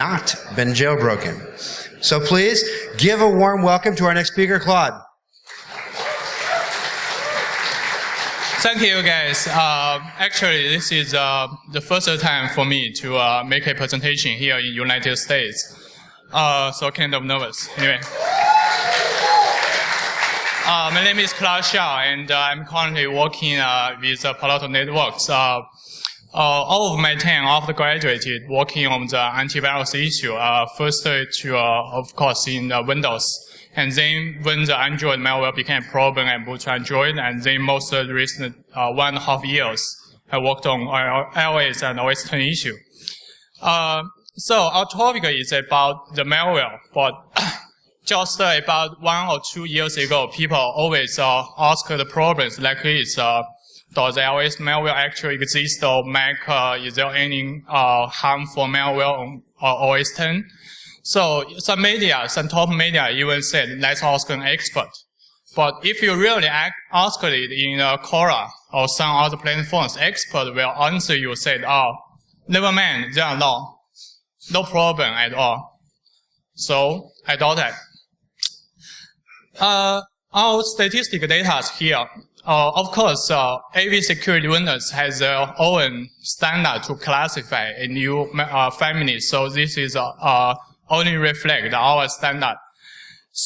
not been jailbroken. So please give a warm welcome to our next speaker, Claud. Thank you, guys. Actually, this is the first time for me to make a presentation here in United States. So kind of nervous. Anyway. My name is Claud Xiao, and I'm currently working with Palo Alto Networks. All of my time after graduated working on the antivirus issue, first of course, in Windows. And then when the Android malware became a problem, I moved to Android. And then most recent 1.5 years, I worked on iOS and OS X issue. So our topic is about the malware, but just about 1 or 2 years ago, people always ask the problems like this. Does iOS malware actually exist, or is there any harmful malware on OS X? So some top media even said, let's ask an expert. But if you really ask it in Quora or some other platforms, expert will answer you, said, oh, never mind, there are no problem at all. So I doubt that. Our statistical data is here. Of course, AV security vendors has their own standard to classify a new family. So this is only reflect our standard.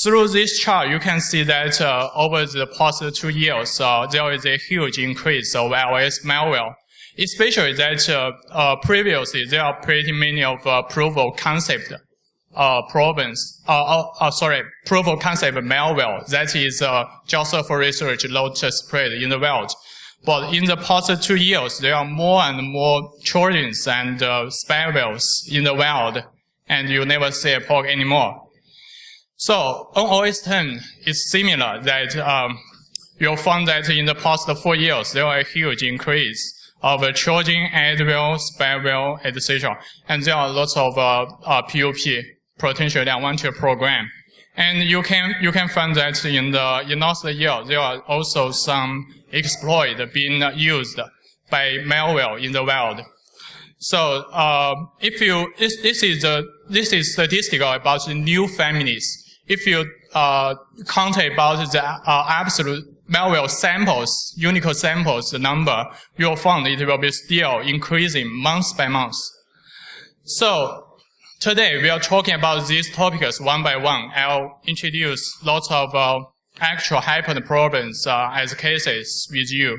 Through this chart, you can see that over the past 2 years, there is a huge increase of iOS malware. Especially that previously there are pretty many of proof of concept proof of concept malware that is just for research, not spread in the world. But in the past 2 years, there are more and more trojans and spywares in the world, and you never see a POC anymore. So on OS X, it's similar that you'll find that in the past 4 years, there are a huge increase of Trojan, adware, spyware, etc. And there are lots of POP, potentially unwanted program. And you can find that in last year, there are also some exploit being used by malware in the world. So this is statistical about the new families. If you count about the absolute malware samples, Unicode samples, the number, you'll find it will be still increasing month by month. So today we are talking about these topics one by one. I'll introduce lots of actual happened problems as cases with you.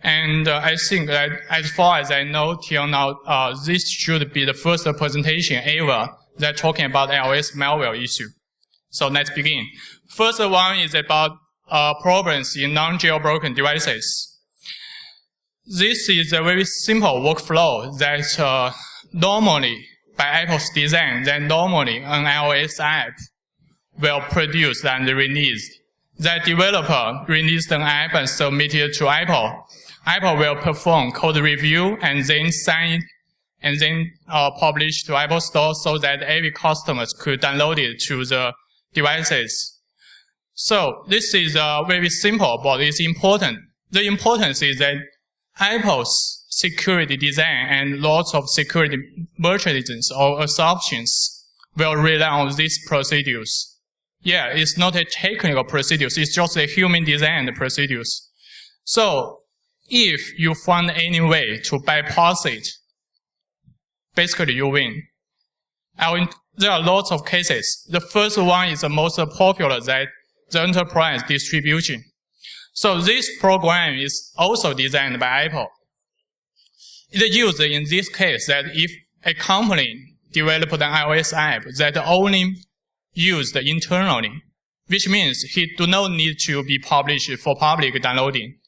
And I think that as far as I know till now, this should be the first presentation ever that talking about iOS malware issue. So let's begin. First one is about problems in non-jailbroken devices. This is a very simple workflow that normally, by Apple's design, that normally an iOS app will produce and release. The developer released an app and submitted it to Apple. Apple will perform code review and then sign and then publish to Apple Store so that every customer could download it to the devices. So this is very simple, but it's important. The importance is that Apple's security design and lots of security mechanisms or assumptions will rely on these procedures. Yeah, it's not a technical procedures, it's just a human designed procedures. So if you find any way to bypass it, basically you win. There are lots of cases. The first one is the most popular, that the enterprise distribution. So this program is also designed by Apple. It used in this case that if a company developed an iOS app that only used internally, which means it do not need to be published for public downloading.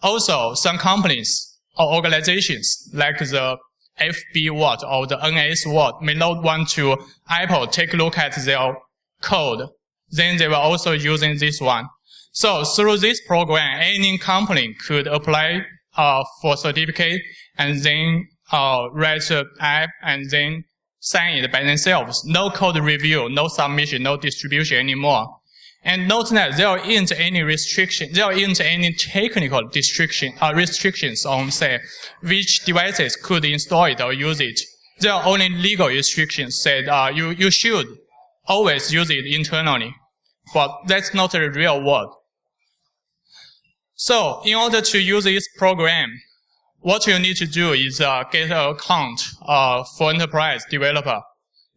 Also, some companies or organizations like the FB Watt or the NS Watt may not want to Apple take a look at their code. Then they were also using this one. So through this program, any company could apply for certificate and then write an app and then sign it by themselves. No code review, no submission, no distribution anymore. And note that there isn't any restriction, there isn't any technical restrictions on, say, which devices could install it or use it. there are only legal restrictions said you should always use it internally, but that's not the real world. So in order to use this program, what you need to do is get an account for enterprise developer.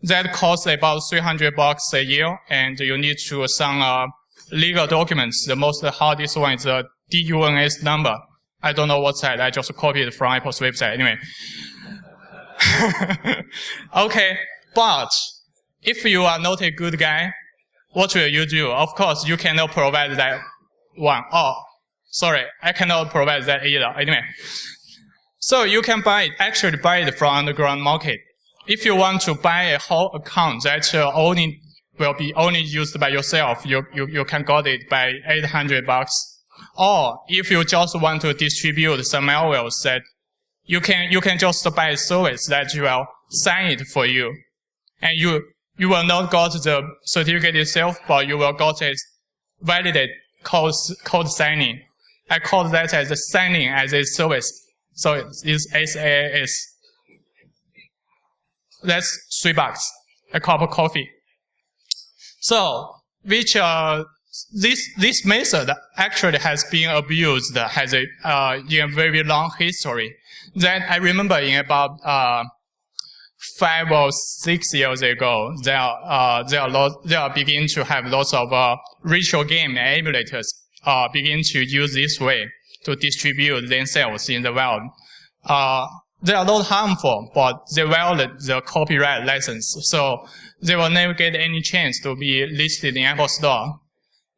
That costs about $300 a year, and you need to sign legal documents. The most hardest one is a DUNS number. I don't know what site. I just copied it from Apple's website. Anyway. Okay, but if you are not a good guy, what will you do? Of course, you cannot provide that one. Oh, sorry, I cannot provide that either. Anyway. So you can actually buy it from underground market. If you want to buy a whole account that will be only used by yourself, you can get it by $800. Or if you just want to distribute some malware, that you can just buy a service that will sign it for you, and you will not get the certificate itself, but you will get a validated code signing. I call that as a signing as a service. So it's SaaS. That's $3, a cup of coffee. So, which this method actually has been abused, has a in a very long history. That I remember in about 5 or 6 years ago, there begin to have lots of retro game emulators begin to use this way to distribute themselves in the world. They are not harmful, but they violate the copyright license, so they will never get any chance to be listed in Apple Store.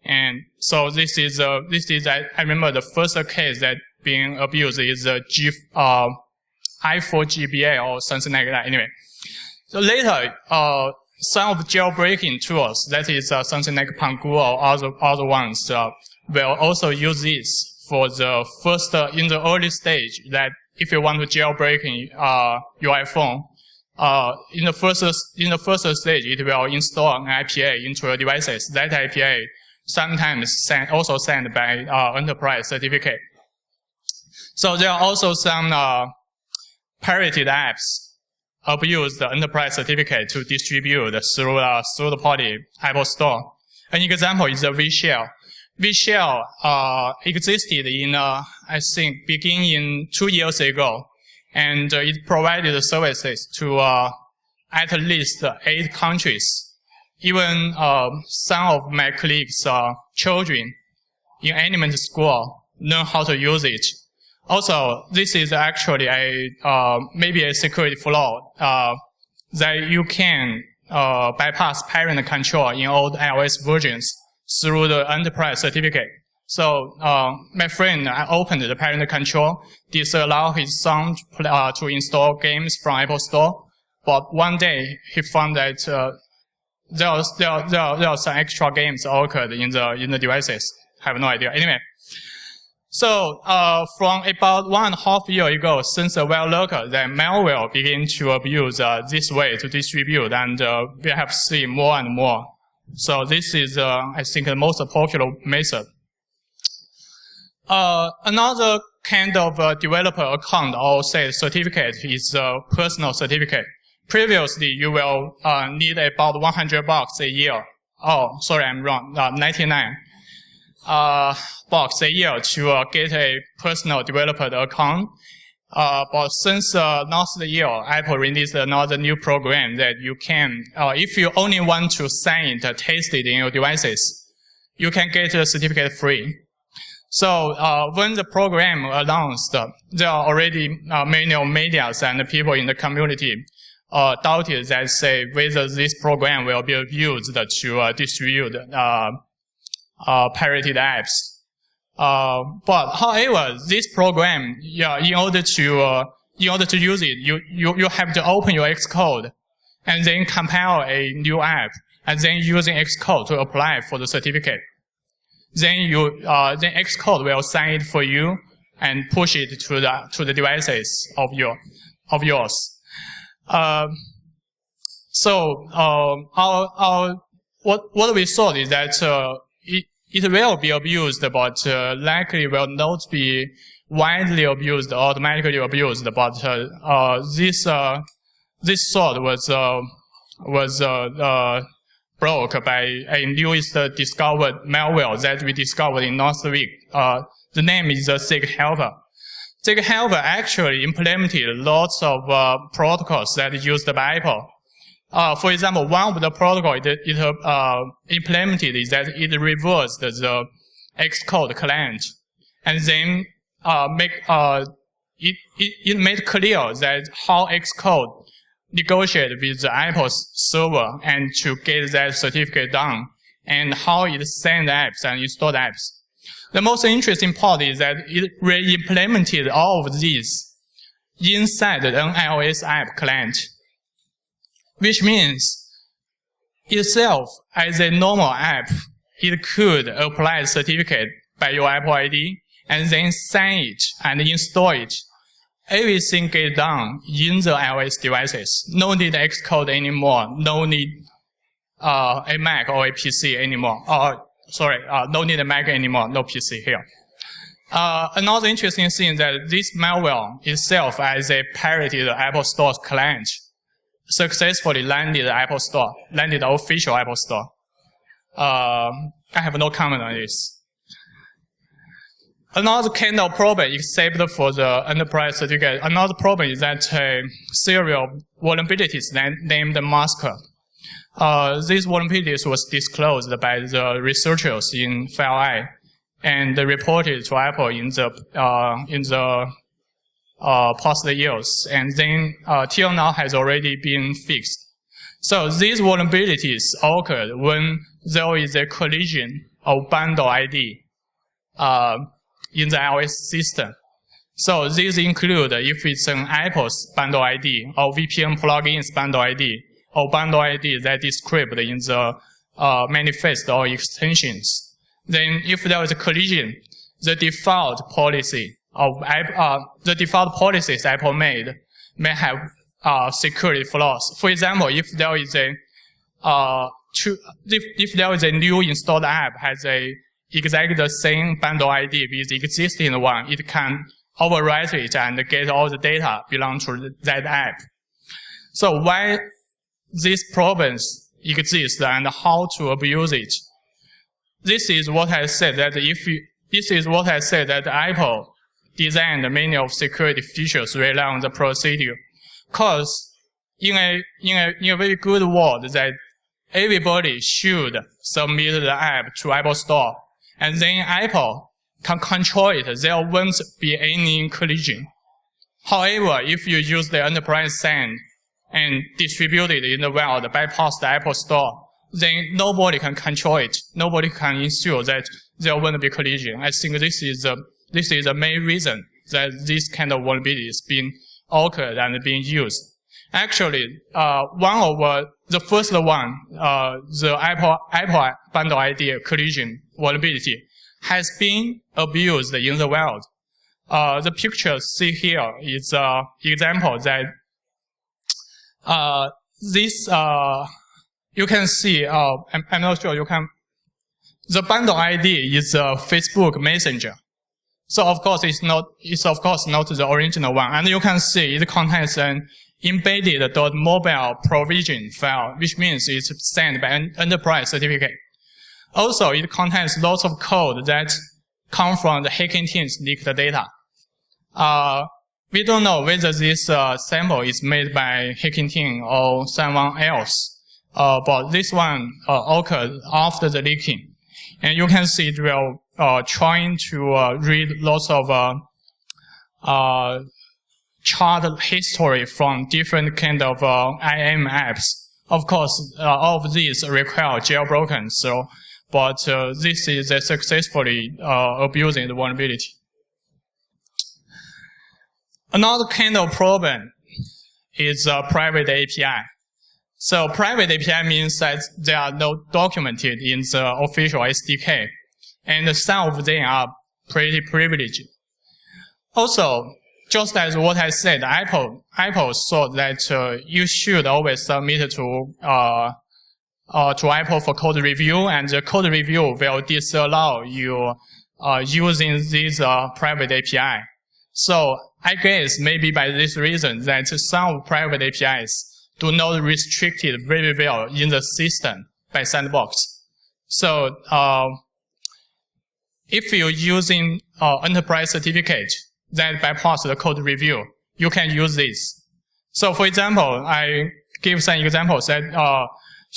And so this is I remember the first case that being abused is the i4GBA or something like that. Anyway, so later some of jailbreaking tools, that is something like Pangu or other ones, will also use this for the first in the early stage. That if you want to jailbreak your iPhone, in the first stage, it will install an IPA into your devices. That IPA sometimes also sent by enterprise certificate. So there are also some pirated apps abuse the enterprise certificate to distribute through the party Apple Store. An example is the Xiao. Xiao existed in, I think, beginning 2 years ago, and it provided services to at least 8 countries. Even some of my colleagues' children in element school learn how to use it. Also, this is actually maybe a security flaw that you can bypass parent control in old iOS versions through the enterprise certificate. So my friend opened the parent control, disallow his son to install games from Apple Store, but one day he found that there are some extra games occurred in the devices. I have no idea. Anyway, so from about 1.5 years ago, since the web lurker, the malware began to abuse this way to distribute, and we have seen more and more. So this is, I think, the most popular method. Another kind of developer account or say certificate is a personal certificate. Previously, you will need about $100 a year. Oh, sorry, I'm wrong. 99 bucks a year to get a personal developer account. But since last year, Apple released another new program that you can, if you only want to sign it, test it in your devices, you can get a certificate free. So when the program announced, there are already many media and people in the community doubted that say whether this program will be used to distribute pirated apps. But however, this program, in order to use it, you have to open your Xcode and then compile a new app and then using Xcode to apply for the certificate. Then then Xcode will sign it for you and push it to the devices of yours. What we thought is that it will be abused, but likely will not be widely abused or automatically abused. But this thought was broke by a newest discovered malware that we discovered in last week. The name is Xcode. Xcode actually implemented lots of protocols that are used by Apple. For example, one of the protocols it implemented is that it reversed the Xcode client, and then it made clear that how Xcode negotiate with the Apple's server and to get that certificate done, and how it send apps and install apps. The most interesting part is that it re-implemented all of these inside an iOS app client, which means itself as a normal app, it could apply certificate by your Apple ID and then sign it and install it. Everything gets done in the iOS devices. No need Xcode anymore. No need a Mac or a PC anymore. No need a Mac anymore. No PC here. Another interesting thing is that this malware itself, as a pirated Apple Store client, successfully landed the official Apple Store. I have no comment on this. Another kind of problem, except for the enterprise certificate, another problem is that a series of vulnerabilities named Masker. These vulnerabilities was disclosed by the researchers in FileEye and reported to Apple in the past years, and then till now has already been fixed. So these vulnerabilities occurred when there is a collision of bundle ID in the iOS system. So these include if it's an Apple's bundle ID or VPN plugins bundle ID or bundle ID that is described in the manifest or extensions. Then if there is a collision, the default policies Apple made may have security flaws. For example, if there is a new installed app has exactly the same bundle ID with the existing one, it can overwrite it and get all the data belong to that app. So why these problems exist and how to abuse it? This is what I said that Apple designed many of security features rely on the procedure. Because in a very good world that everybody should submit the app to Apple Store, and then Apple can control it, there won't be any collision. However, if you use the enterprise SAN and distribute it in the world, bypass the Apple Store, then nobody can control it. Nobody can ensure that there won't be collision. I think this is the main reason that this kind of vulnerability is being occurred and being used. Actually, the first one, the Apple bundle ID collision vulnerability has been abused in the world. The picture see here is an example that you can see. I'm not sure you can. The bundle ID is a Facebook Messenger. So of course it's not the original one, and you can see it contains an embedded .mobile provision file, which means it's sent by an enterprise certificate. Also, it contains lots of code that come from the hacking team's leaked data. We don't know whether this sample is made by hacking team or someone else, but this one occurred after the leaking. And you can see it will trying to read lots of chart history from different kind of IM apps. Of course, all of these require jailbroken. But this is successfully abusing the vulnerability. Another kind of problem is private API. So private API means that they are not documented in the official SDK, and some of them are pretty privileged. Also, just as what I said, Apple thought that you should always submit to Apple for code review, and the code review will disallow you using this private API. So I guess maybe by this reason that some private APIs do not restrict it very well in the system by sandbox. So if you're using enterprise certificate that bypass the code review, you can use this. So for example, I give some examples that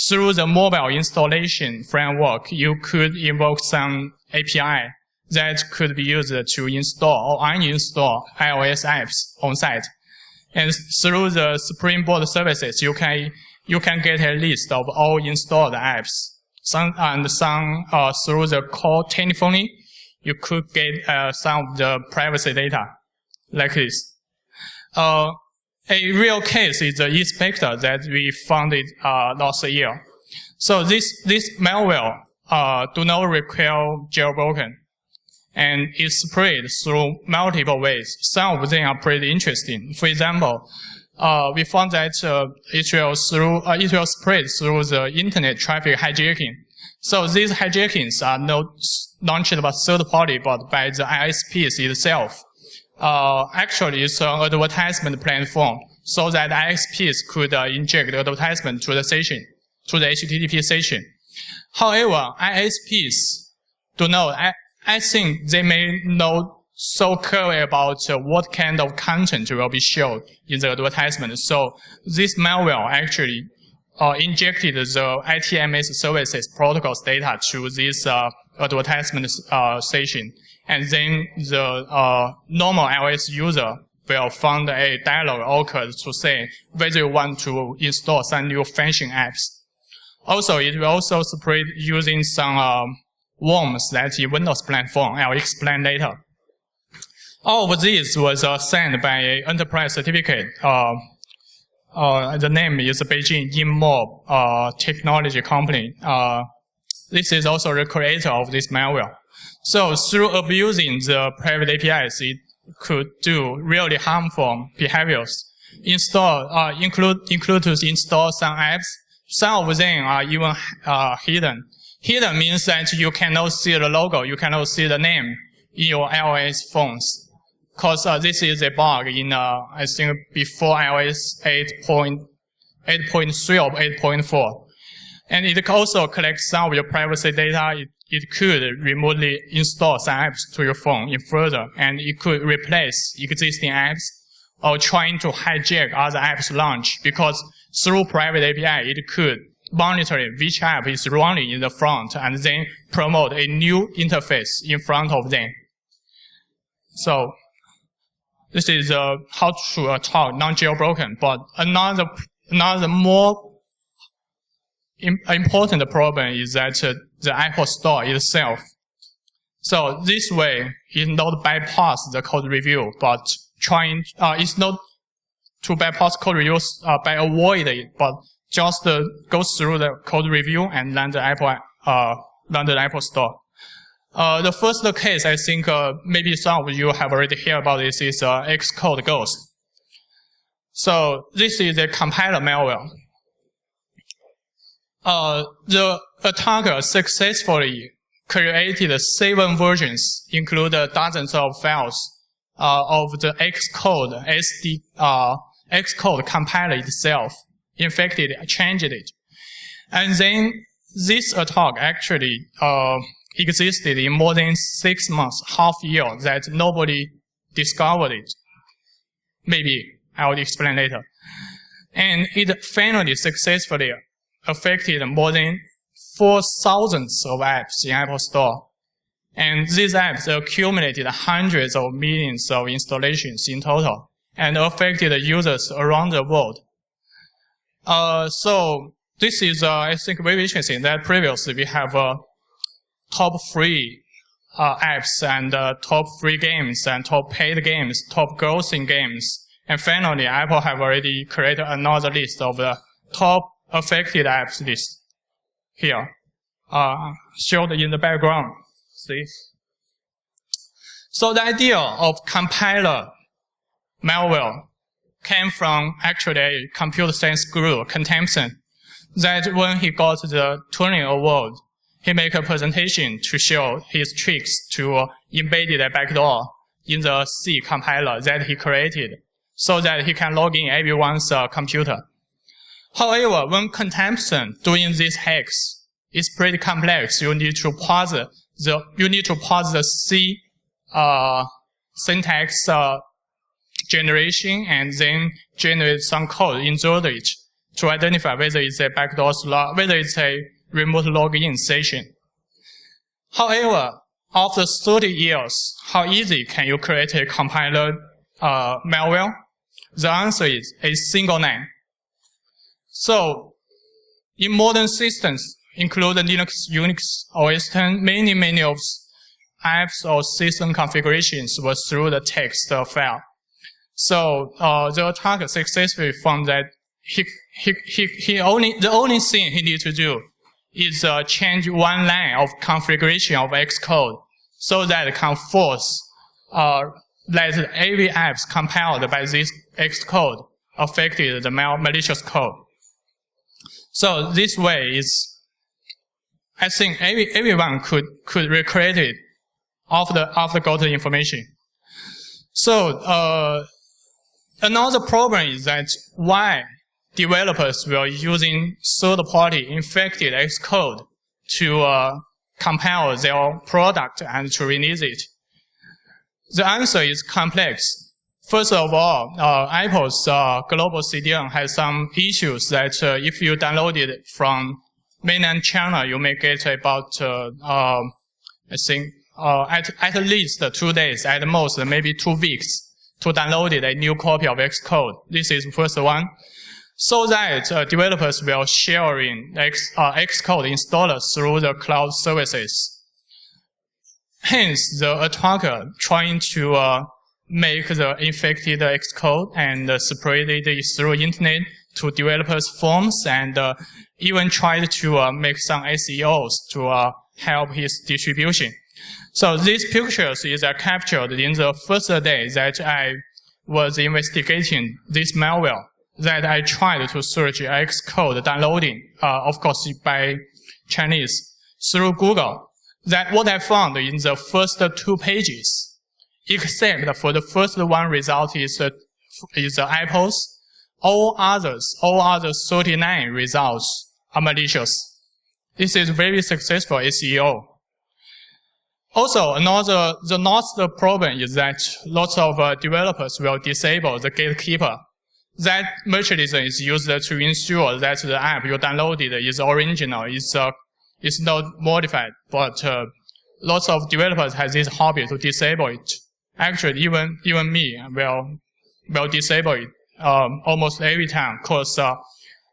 through the mobile installation framework, you could invoke some API that could be used to install or uninstall iOS apps on site. And through the Springboard services, you can get a list of all installed apps. Some through the core telephony, you could get some of the privacy data like this. A real case is the YiSpecter that we founded last year. So this malware do not require jailbroken, and is spread through multiple ways. Some of them are pretty interesting. For example, we found that it will spread through the internet traffic hijacking. So these hijackings are not launched by third party, but by the ISPs itself. Actually, it's an advertisement platform, so that ISPs could inject advertisement to the session, to the HTTP session. However, ISPs do not. I think they may not so clear about what kind of content will be shown in the advertisement. So this malware actually injected the ITMS services protocols data to this advertisement session. And then the normal iOS user will find a dialog occurred to say whether you want to install some new function apps. Also, it will also spread using some worms that in Windows platform. I'll explain later. All of this was signed by an enterprise certificate. The name is Beijing Inmob technology company. This is also the creator of this malware. So through abusing the private APIs, it could do really harmful behaviors. Include to install some apps. Some of them are even hidden. Hidden means that you cannot see the logo, you cannot see the name in your iOS phones. Because this is a bug in, I think, before iOS 8.3 or 8.4. And it also collects some of your privacy data. It could remotely install some apps to your phone in further, and it could replace existing apps or trying to hijack other apps launch, because through private API, it could monitor which app is running in the front and then promote a new interface in front of them. So this is how to talk non-jailbroken, but another more important problem is that the Apple Store itself. So this way is not bypass the code review, but it's not to bypass code reviews by avoid it, but just go through the code review and land the Apple Store. The first case, I think maybe some of you have already heard about this, is XcodeGhost. So this is a compiler malware. The attacker successfully created 7 versions, including dozens of files of the Xcode Xcode compiler itself, infected, changed it. And then this attack actually existed in more than 6 months, half year, that nobody discovered it. Maybe I will explain later. And it finally successfully affected more than 4,000 of apps in Apple Store. And these apps accumulated hundreds of millions of installations in total and affected users around the world. So this is, I think, very interesting that previously we have top free apps and top free games and top paid games, top grossing games. And finally, Apple have already created another list of the top affected apps list here, showed in the background. See? So the idea of compiler malware came from actually a computer science guru, Ken Thompson, that when he got the Turing Award, he made a presentation to show his tricks to embed a backdoor in the C compiler that he created so that he can log in everyone's computer. However, when consumption doing these hacks is pretty complex, you need to parse the C syntax generation and then generate some code, insert it to identify whether it's a backdoor slot, whether it's a remote login session. However, after 30 years, how easy can you create a compiler malware? The answer is a single line. So, in modern systems, including Linux, Unix, OS X, many of apps or system configurations were through the text file. So, the attacker successfully found that the only thing he needs to do is change one line of configuration of Xcode so that it can force that every apps compiled by this Xcode affected the malicious code. So this way is, I think everyone could recreate it after got the information. So another problem is that why developers were using third-party infected Xcode to compile their product and to release it. The answer is complex. First of all, Apple's global CDN has some issues that if you download it from mainland China, you may get about, I think, at least 2 days, at most maybe 2 weeks to download it, a new copy of Xcode. This is the first one. So that developers will sharing Xcode installers through the cloud services. Hence, the attacker trying to make the infected Xcode and spread it through internet to developers' forums and even tried to make some SEOs to help his distribution. So these pictures is captured in the first day that I was investigating this malware, that I tried to search Xcode downloading, of course by Chinese, through Google. That what I found in the first 2 pages, except for the first one result is Apple's. All other 39 results are malicious. This is very successful SEO. Also, the last problem is that lots of developers will disable the gatekeeper. That mechanism is used to ensure that the app you downloaded is original, is not modified. But lots of developers have this hobby to disable it. Actually, even me will disable it almost every time, because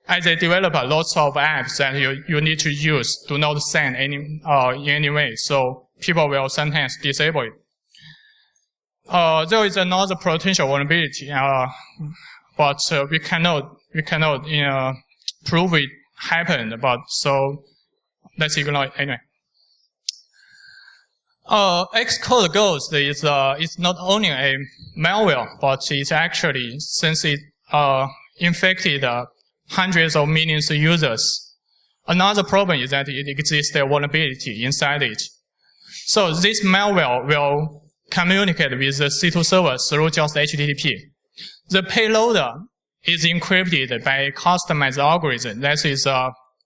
as a developer, lots of apps that you need to use do not send in any way. So people will sometimes disable it. There is another potential vulnerability, but we cannot prove it happened. But so let's ignore it anyway. XcodeGhost is not only a malware, but it's actually, since it infected hundreds of millions of users, another problem is that it exists a vulnerability inside it. So this malware will communicate with the C2 server through just HTTP. The payload is encrypted by a customized algorithm. That is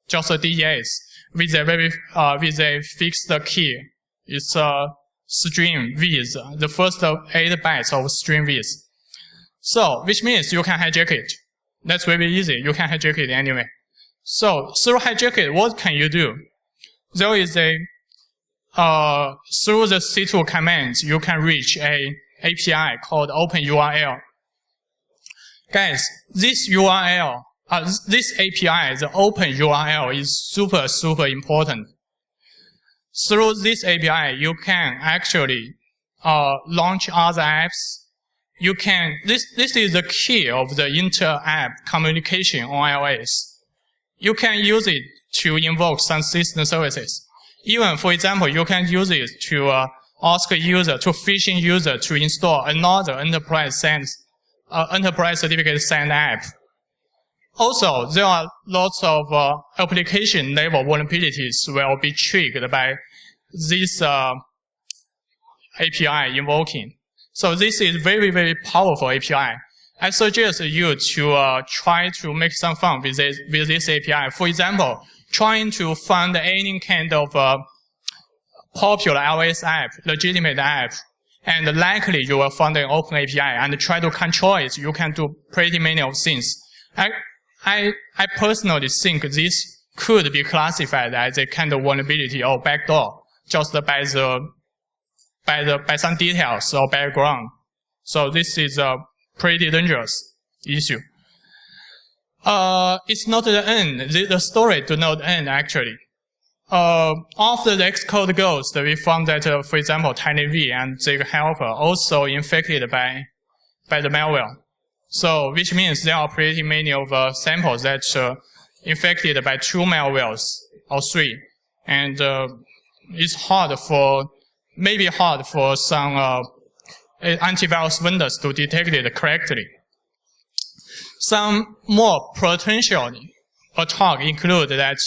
just a DES with a fixed key. It's a string with the first 8 bytes of string with. So, which means you can hijack it. That's very easy. You can hijack it anyway. So, through hijack it, what can you do? There is a, through the C2 commands, you can reach a API called OpenURL. Guys, this URL, this API, the OpenURL, is super important. Through this API, you can actually launch other apps. You can, this is the key of the inter-app communication on iOS. You can use it to invoke some system services. Even, for example, you can use it to ask a user, to phishing user to install another enterprise certificate send app. Also, there are lots of application level vulnerabilities will be triggered by this API invoking. So this is very powerful API. I suggest you to try to make some fun with this API. For example, trying to find any kind of popular iOS app, legitimate app, and likely you will find an open API and try to control it. You can do pretty many of things. I personally think this could be classified as a kind of vulnerability or backdoor, just by some details or background. So this is a pretty dangerous issue. It's not the end. The story do not end actually. After the XcodeGhost, we found that, for example, TinyV and the helper also infected by the malware. So, which means there are pretty many of samples that infected by 2 malwares or 3, and it's maybe hard for some antivirus vendors to detect it correctly. Some more potential attacks include that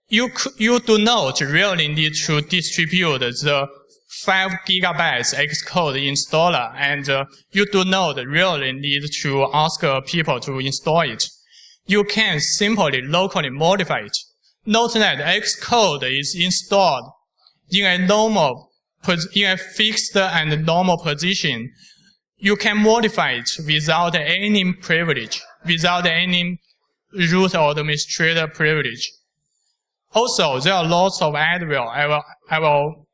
you do not really need to distribute the 5 gigabytes Xcode installer, and you do not really need to ask people to install it. You can simply locally modify it. Note that Xcode is installed in a fixed and normal position. You can modify it without any privilege, without any root or administrator privilege. Also, there are lots of adware. I will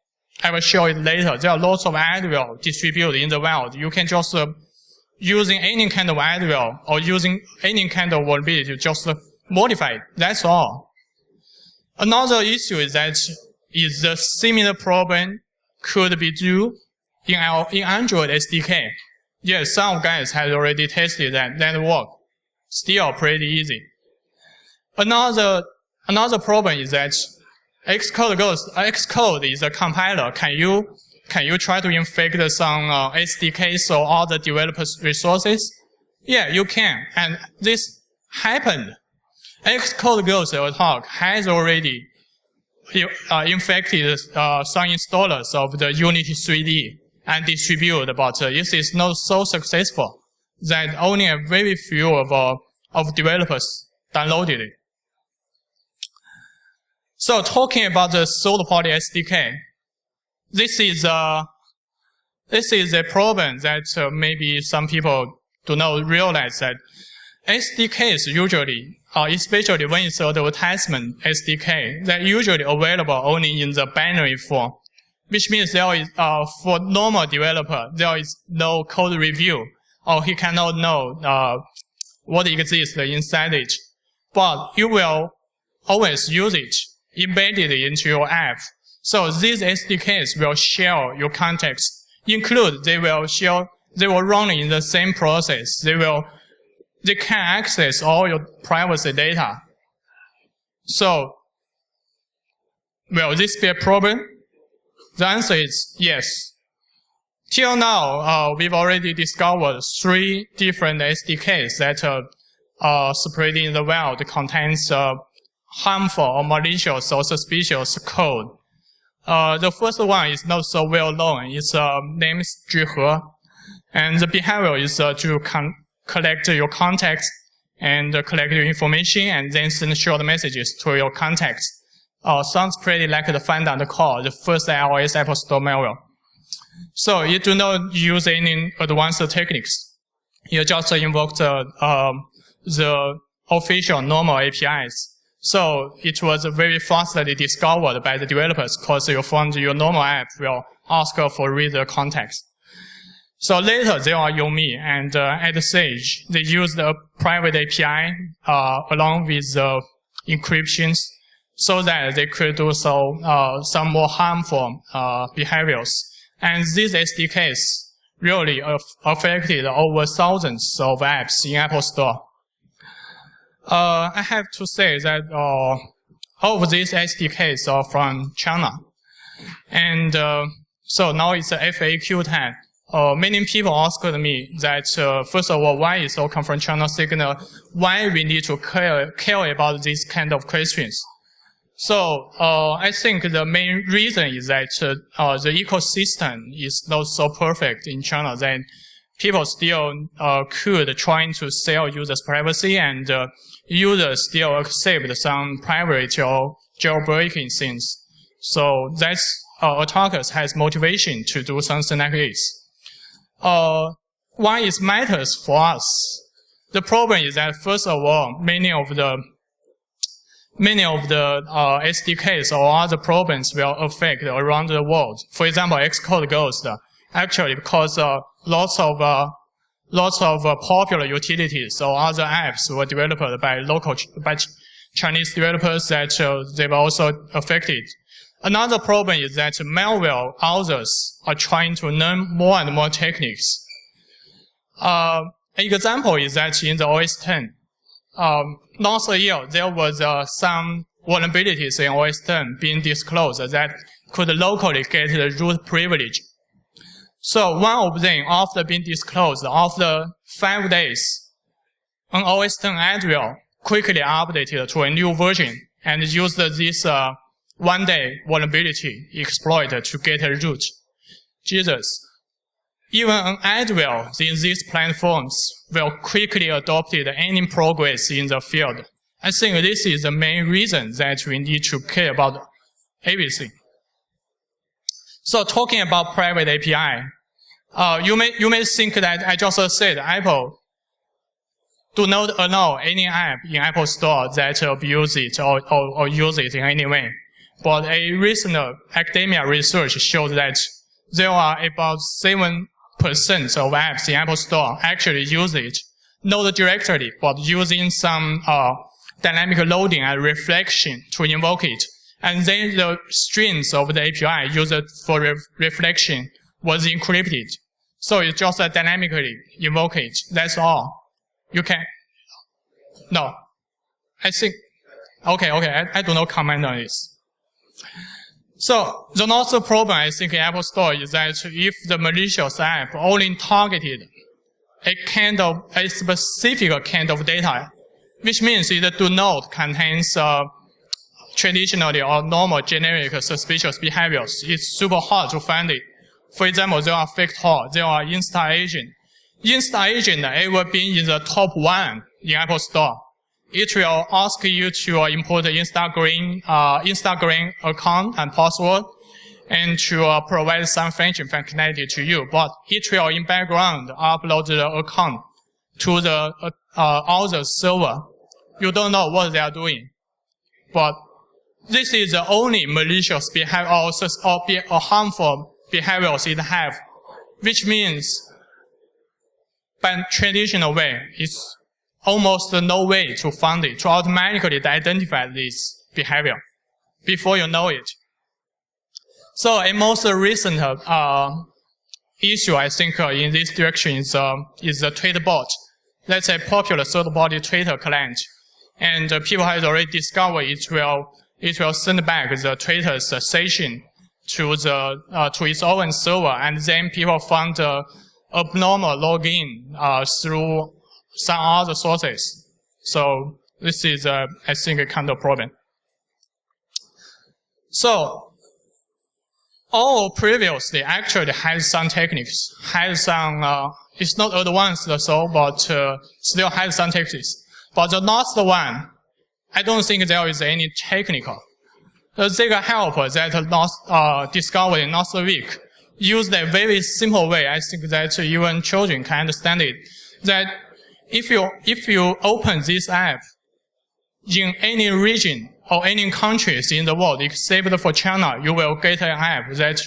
show it later. There are lots of adware distributed in the world. You can just using any kind of adware or using any kind of vulnerability, just modify it. That's all. Another issue is that the similar problem could be due in Android SDK. Yes, some guys have already tested that work. Still pretty easy. Another problem is that Xcode is a compiler. Can you try to infect some SDKs or other developers' resources? Yeah, you can. And this happened. XcodeGhost attack has already infected some installers of the Unity 3D and distributed, but this is not so successful that only a very few of developers downloaded it. So talking about the third-party SDK, this is a problem that maybe some people do not realize that SDKs usually, especially when it's an advertisement SDK, they're usually available only in the binary form, which means there is, for normal developer, there is no code review, or he cannot know what exists inside it. But you will always use it, embedded into your app. So these SDKs will share your context. They will run in the same process. They can access all your privacy data. So, will this be a problem? The answer is yes. Till now, we've already discovered 3 different SDKs that are spreading in the world contains harmful or malicious or suspicious code. The first one is not so well known. Its name is Zhihe, and the behavior is to collect your context and collect your information and then send short messages to your contacts. Sounds pretty like the find and call, the first iOS Apple Store malware. So you do not use any advanced techniques. You just invoke the official normal APIs. So it was very fastly discovered by the developers because you found your normal app will ask for reader context. So later there are Yomi and at Sage, they used a private API along with encryptions so that they could do some more harmful behaviors. And these SDKs really affected over thousands of apps in Apple Store. I have to say that all of these SDKs are from China. And so now it's a FAQ time. Many people asked me that, first of all, why is all come from China? Second, why we need to care about these kind of questions. So I think the main reason is that the ecosystem is not so perfect in China that people still could trying to sell users' privacy, and users still accept some private or jailbreaking things. So that's attackers has motivation to do something like this. Why it matters for us? The problem is that, first of all, many of the SDKs or other problems will affect around the world. For example, XcodeGhost, actually, because lots of popular utilities or other apps were developed by Chinese developers that they were also affected. Another problem is that malware authors are trying to learn more and more techniques. An example is that in the OS 10, last year there was some vulnerabilities in OS 10 being disclosed that could locally get the root privilege. So one of them, after being disclosed, after 5 days, an OS 10 admin quickly updated to a new version and used this one-day vulnerability exploit to get a root. Jesus. Even an admin in these platforms will quickly adopt any progress in the field. I think this is the main reason that we need to care about everything. So talking about private API, you may think that I just said Apple do not allow any app in Apple Store that abuse it or use it in any way. But a recent academia research showed that there are about 7% of apps in Apple Store actually use it, not directly, but using some dynamic loading and reflection to invoke it. And then the strings of the API used for reflection was encrypted. So it's just dynamically invoke it. That's all. You can. No. I think. Okay. I do not comment on this. So the other problem I think in Apple Store is that if the malicious app only targeted a specific kind of data, which means it do not contains traditionally or normal generic suspicious behaviors, it's super hard to find it. For example, there are fake call, there are Insta agent. Insta agent ever been in the top 1 in Apple Store. It will ask you to import the Instagram account and password and to provide some function functionality to you. But it will in background upload the account to the other server. You don't know what they are doing. But this is the only malicious behavior or harmful behaviors it have, which means by traditional way, it's almost no way to find it, to automatically identify this behavior before you know it. So a most recent issue, I think, in this direction is the Twitter bot. That's a popular third-party Twitter client, and people have already discovered it will send back the Twitter's session to its own server, and then people found abnormal login through some other sources. So this is, I think, a kind of problem. So all previously actually had some techniques, had some, it's not advanced so, but still had some techniques. But the last one, I don't think there is any technical. The Zika help that discovered last week used a very simple way. I think that even children can understand it. That if you open this app in any region or any countries in the world except for China, you will get an app that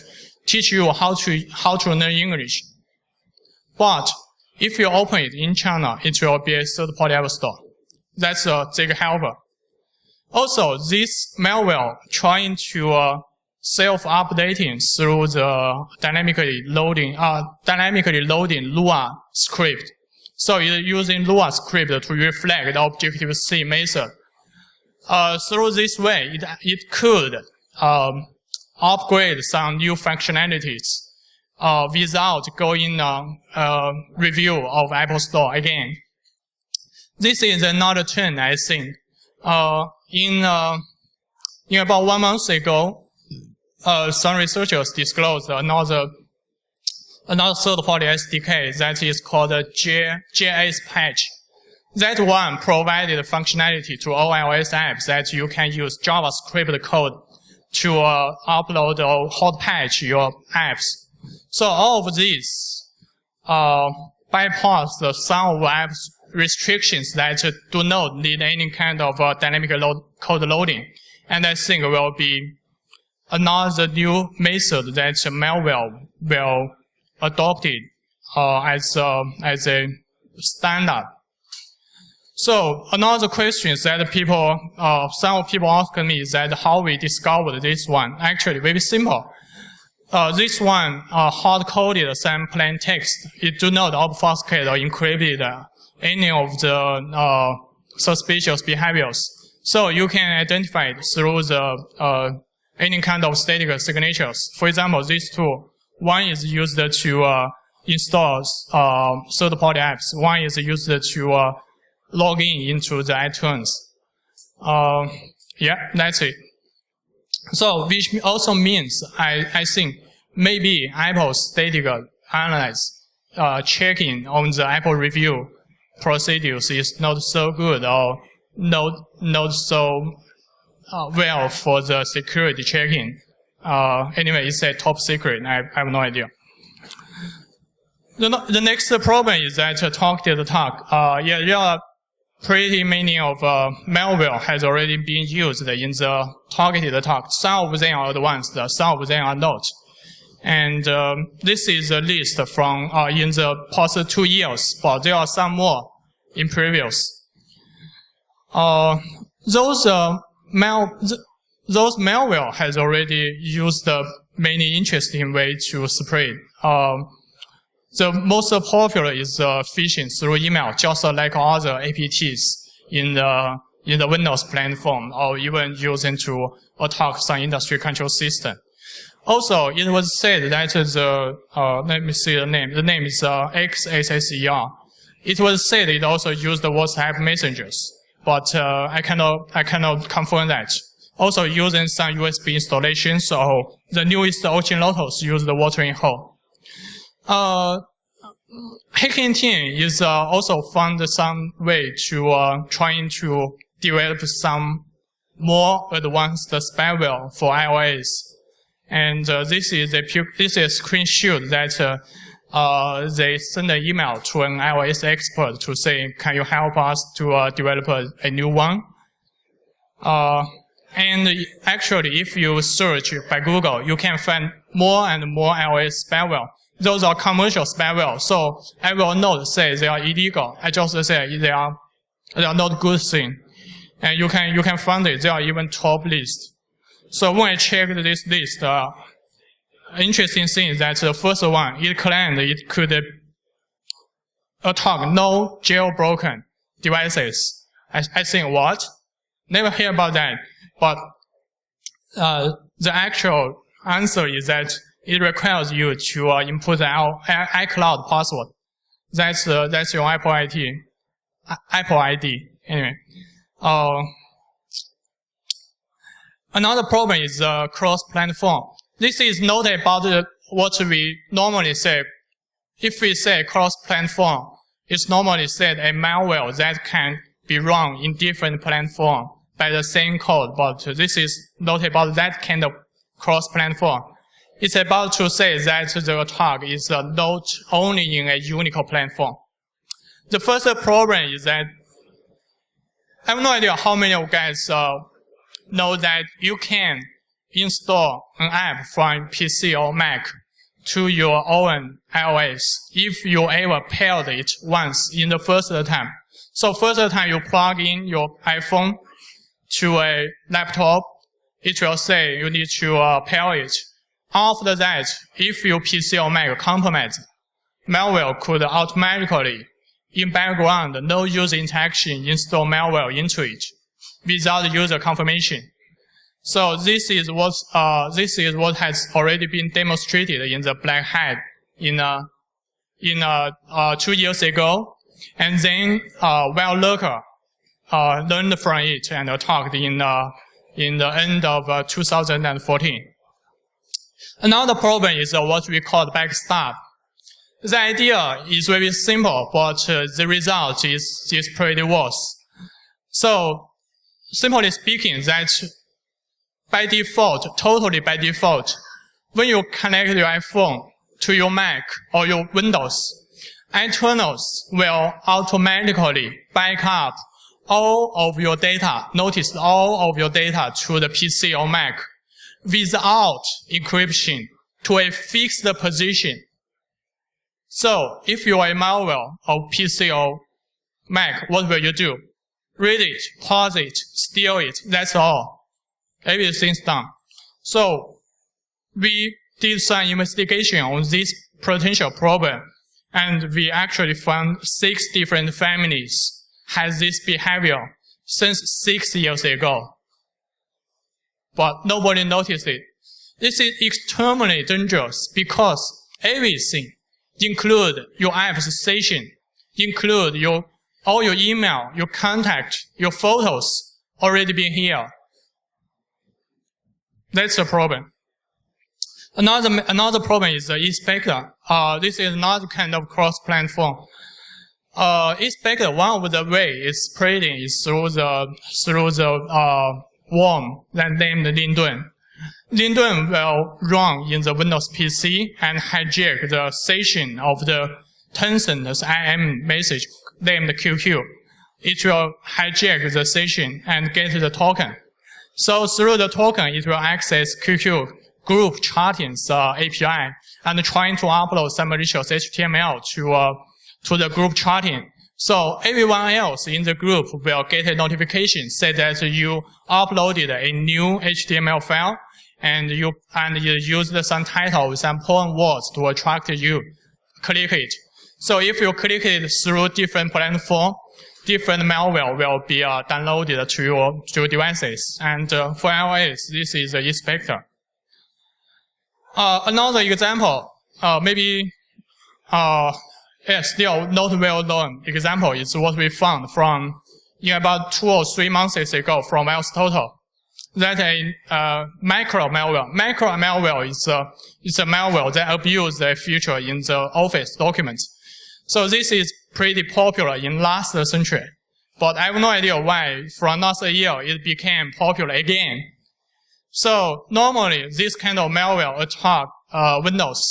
teach you how to learn English. But if you open it in China, it will be a third-party app store. That's a Zika helper. Also, this malware trying to self-updating through the dynamically loading Lua script. So it's using Lua script to reflect the Objective-C method. Through this way, it could upgrade some new functionalities without going review of Apple Store again. This is another trend, I think. In about 1 month ago, some researchers disclosed another another third-party SDK that is called a JS patch. That one provided functionality to all iOS apps that you can use JavaScript code to upload or hot patch your apps. So all of these bypass some of apps restrictions that do not need any kind of dynamic code loading. And I think will be another new method that malware will adopt it as a standard. So another question is that some people ask me is that how we discovered this one. Actually, very simple. This one hard-coded some plain text. It do not obfuscate or encrypt any of the suspicious behaviors. So you can identify it through the any kind of static signatures. For example, these two. One is used to install third-party apps. One is used to log into the iTunes. Yeah, that's it. So, which also means, I think, maybe Apple's static analyze checking on the Apple review procedures is not so good or not so well for the security checking. Anyway, it's a top secret. I have no idea. The next problem is that targeted attack. Yeah, there are pretty many of malware has already been used in the targeted attack. Some of them are advanced, some of them are not. And this is a list from in the past 2 years, but there are some more in previous. Those malware has already used many interesting ways to spread. The most popular is phishing through email, just like other APTs in the Windows platform, or even using to attack some industry control system. Also, it was said that let me see the name. The name is XSSER. It was said it also used the WhatsApp messengers, but I cannot confirm that. Also using some USB installations, so the newest Ocean Lotus use the watering hole. Hacking team is also found some way to trying to develop some more advanced spyware for iOS. And this is a screenshot that they send an email to an iOS expert to say, can you help us to develop a new one? And actually, if you search by Google, you can find more and more iOS spyware. Those are commercial spyware, so I will not say they are illegal. I just say they are not good thing. And you can find it. There are even top lists. So when I checked this list, interesting thing is that the first one, it claimed it could attack no jailbroken devices. I think what? Never hear about that. But the actual answer is that it requires you to input the iCloud password. That's your Apple ID. Anyway, another problem is cross-platform. This is not about what we normally say. If we say cross-platform, it's normally said a malware that can be run in different platforms by the same code, but this is not about that kind of cross-platform. It's about to say that the attack is not only in a unique platform. The first problem is that I have no idea how many of you guys know that you can install an app from PC or Mac to your own iOS if you ever paired it once in the first time. So first time you plug in your iPhone to a laptop, it will say you need to pair it. After that, if your PC or Mac compromised, malware could automatically, in background, no user interaction, install malware into it without user confirmation. So this is what has already been demonstrated in the Black Hat in 2 years ago, and then Lurker learned from it and attacked in the end of 2014. Another problem is what we call BackStab. The idea is very simple, but the result is pretty worse. So, simply speaking, that by default, totally by default, when you connect your iPhone to your Mac or your Windows, internals will automatically back up all of your data, notice all of your data to the PC or Mac without encryption to a fixed position. So, if you are a malware or PC or Mac, what will you do? Read it, pause it, steal it, that's all. Everything's done. So, we did some investigation on this potential problem, and we actually found 6 different families has this behavior since 6 years ago. But nobody noticed it. This is extremely dangerous because everything, include your app's session, include all your email, your contact, your photos, already been here. That's the problem. Another problem is the YiSpecter. This is another kind of cross-platform. YiSpecter, one of the way it's spreading is through the worm that named Lindun. Lindun will run in the Windows PC and hijack the session of the Tencent's IM message named QQ. It will hijack the session and get the token. So through the token, it will access QQ group charting's API and trying to upload some malicious HTML to the group charting. So everyone else in the group will get a notification say that you uploaded a new HTML file and you used some title with some porn words to attract you. Click it. So if you click it through different platform, different malware will be downloaded to your devices. And for iOS, this is YiSpecter. Another example, maybe still not well known example is what we found from about 2 or 3 months ago from VirusTotal. That a Macro Malware. Macro Malware is a malware that abuses a feature in the Office documents. So this is pretty popular in last century. But I have no idea why from last year it became popular again. So normally this kind of malware attack Windows.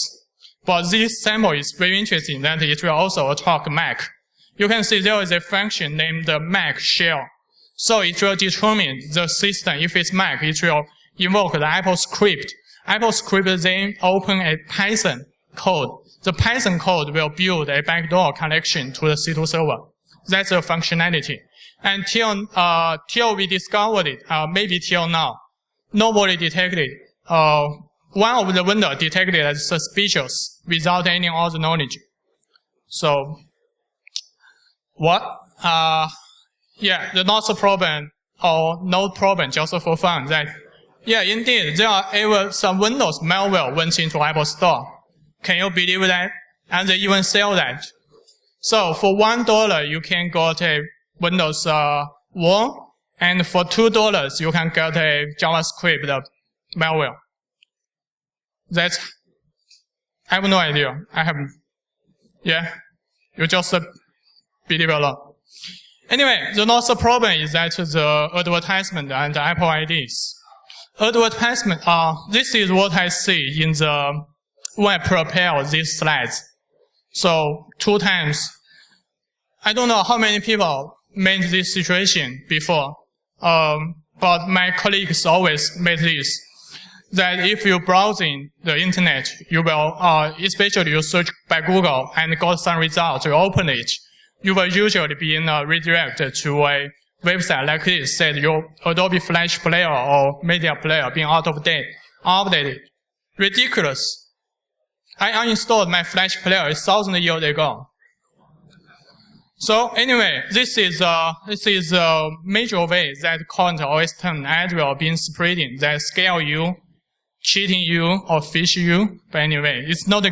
But this sample is very interesting that it will also attack Mac. You can see there is a function named Mac shell. So it will determine the system. If it's Mac, it will invoke the Apple script. Apple script then open a Python code. The Python code will build a backdoor connection to the C2 server. That's the functionality. And till we discovered it, maybe till now, nobody detected. One of the vendors detected as suspicious without any other knowledge. So, what? Yeah, the not problem or no problem just for fun. That, yeah, indeed, there are ever some Windows malware went into Apple Store. Can you believe that? And they even sell that. So for $1, you can get a Windows worm, and for $2, you can get a JavaScript malware. That's, I have no idea. Yeah, you just believe a lot. Anyway, the not problem is that the advertisement and the Apple IDs. Advertisement, this is what I see in when I prepare these slides. So 2 times. I don't know how many people made this situation before, but my colleagues always made this. That if you're browsing the internet, you will, especially you search by Google and got some results, you open it, you will usually be redirected to a website like this, said your Adobe Flash player or media player being out of date, updated. Ridiculous. I uninstalled my Flash player 1,000 years ago. So anyway, this is a major way that current OS X adware being spreading that scale you, cheating you, or phish you. But anyway, it's not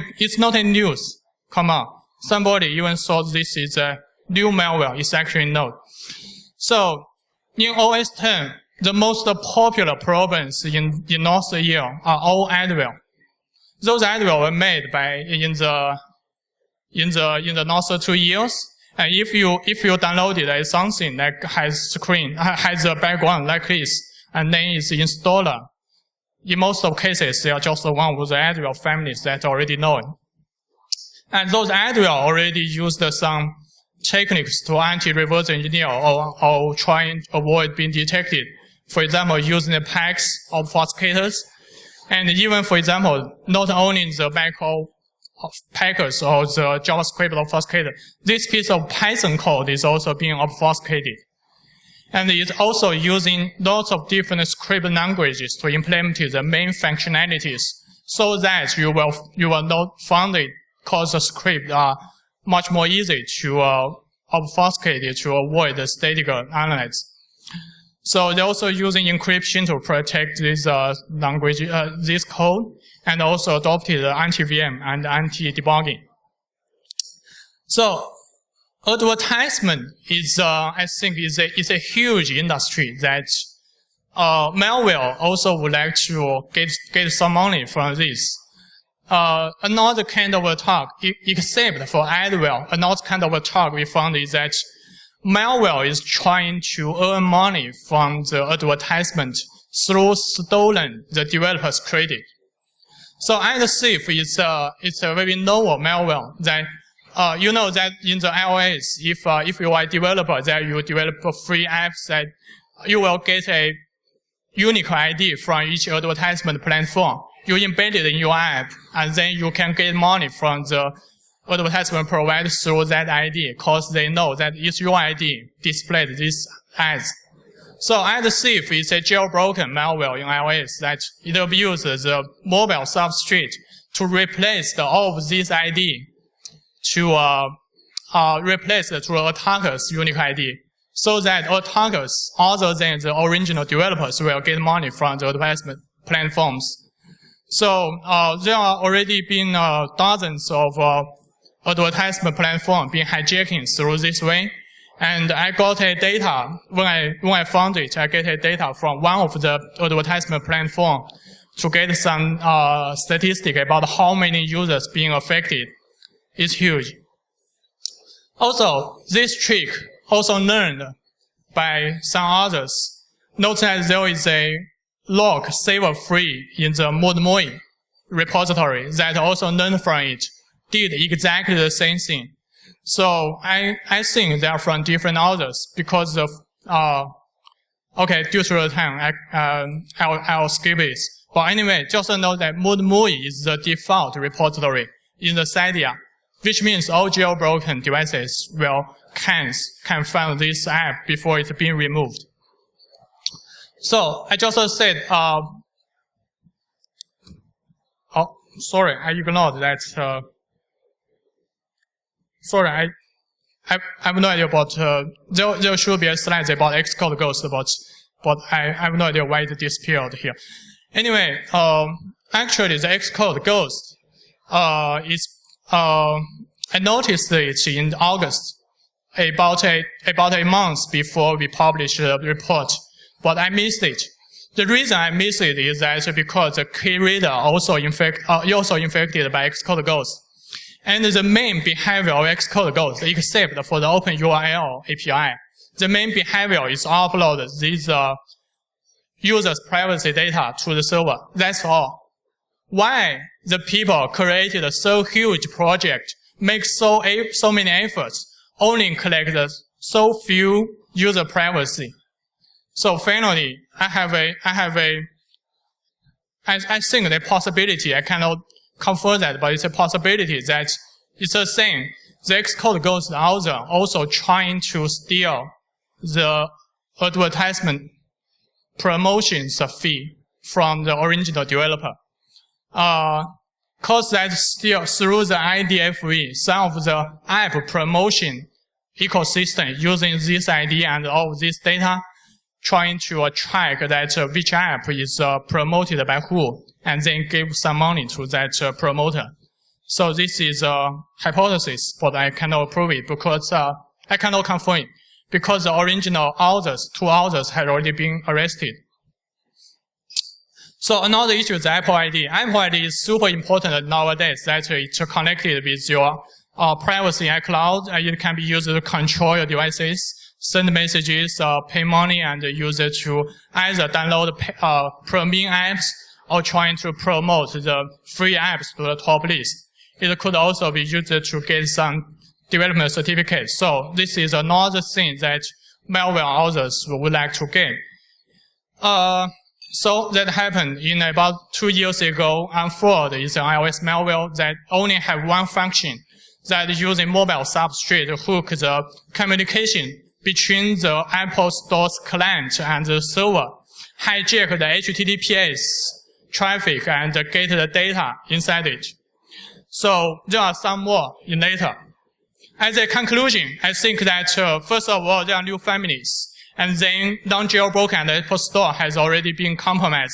a news. Come on. Somebody even thought this is a new malware. It's actually not. So, in OS X, the most popular problems in last year are all adware. Those adware were made in the last 2 years. And if you downloaded something that has a background like this, and then it's installer, in most of cases, they are just one of the adware families that are already known. And those adware already used some techniques to anti-reverse engineer or trying to avoid being detected. For example, using the packs obfuscators. And even, for example, not only the macro packers or the JavaScript obfuscator, this piece of Python code is also being obfuscated. And it's also using lots of different script languages to implement the main functionalities so that you will not find it because the script are much more easy to obfuscate it to avoid the static analysis. So they're also using encryption to protect this language, this code, and also adopted anti-VM and anti-debugging. So advertisement is, I think, is a huge industry that malware also would like to get some money from this. Another kind of attack, except for adware, another kind of attack we found is that malware is trying to earn money from the advertisement through stolen the developer's credit. So iSDKs it's a very novel malware that you know that in the iOS, if you are a developer that you develop free apps, that you will get a unique ID from each advertisement platform. You embed it in your app, and then you can get money from the advertisement provider through that ID, because they know that it's your ID displayed these ads. So iSDKs is a jailbroken malware in iOS that it abuses the mobile substrate to replace all of this ID to replace the attacker's unique ID, so that attackers other than the original developers will get money from the advertisement platforms. So there are already been dozens of advertisement platforms being hijacking through this way. And I got a data, when I found it, I get a data from one of the advertisement platform to get some statistic about how many users being affected. It's huge. Also, this trick also learned by some others. Note that there is a log saver free in the ModMoi repository that also learned from it, did exactly the same thing. So I think they are from different authors because of okay, due to the time I'll skip it. But anyway, just know that ModMoi is the default repository in the Cydia, which means all jailbroken devices can find this app before it's being removed. So I just said, oh, sorry, I ignored that. Sorry, I have no idea about, there should be a slide about XcodeGhost, but I have no idea why it disappeared here. Anyway, actually the XcodeGhost, I noticed it in August, about a month before we published the report, but I missed it. The reason I missed it is that because the key reader also infected by XcodeGhost. And the main behavior of XcodeGhost, except for the OpenURL API, the main behavior is upload these users' privacy data to the server. That's all. Why the people created a so huge project, make so many efforts, only collect so few user privacy? So finally, I think the possibility, I cannot confirm that, but it's a possibility that it's the same. The XcodeGhost author also trying to steal the advertisement promotions fee from the original developer. Cause that still through the IDFE, some of the app promotion ecosystem using this ID and all of this data, trying to track that which app is promoted by who, and then give some money to that promoter. So this is a hypothesis, but I cannot prove it because I cannot confirm it because the original authors, 2 authors, had already been arrested. So another issue is Apple ID. Apple ID is super important nowadays that it's connected with your privacy in iCloud. It can be used to control your devices, send messages, pay money, and use it to either download premium apps or trying to promote the free apps to the top list. It could also be used to get some development certificates. So this is another thing that malware authors would like to get. So that happened in about 2 years ago. Unfold is an iOS malware that only have one function, that using mobile substrate to hook the communication between the Apple Store's client and the server, hijack the HTTPS traffic and get the data inside it. So there are some more in later. As a conclusion, I think that first of all, there are new families, and then non-jailbroken and Apple Store has already been compromised.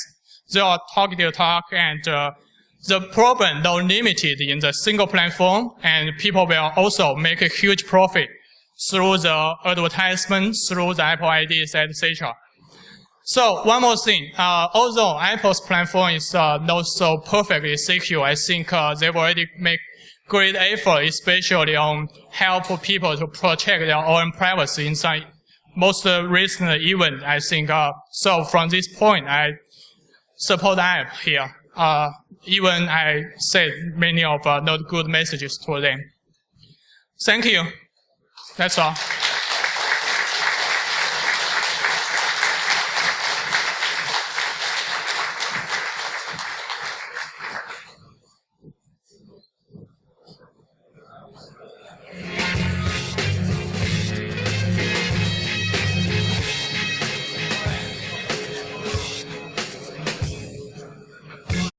There are targeted attack, and the problem not limited in the single platform, and people will also make a huge profit through the advertisements, through the Apple IDs, etc. So one more thing, although Apple's platform is not so perfectly secure, I think they've already made great effort, especially on help people to protect their own privacy in some most recent event, I think. So from this point, I support the app here. Even I said many of not good messages to them. Thank you. That's all.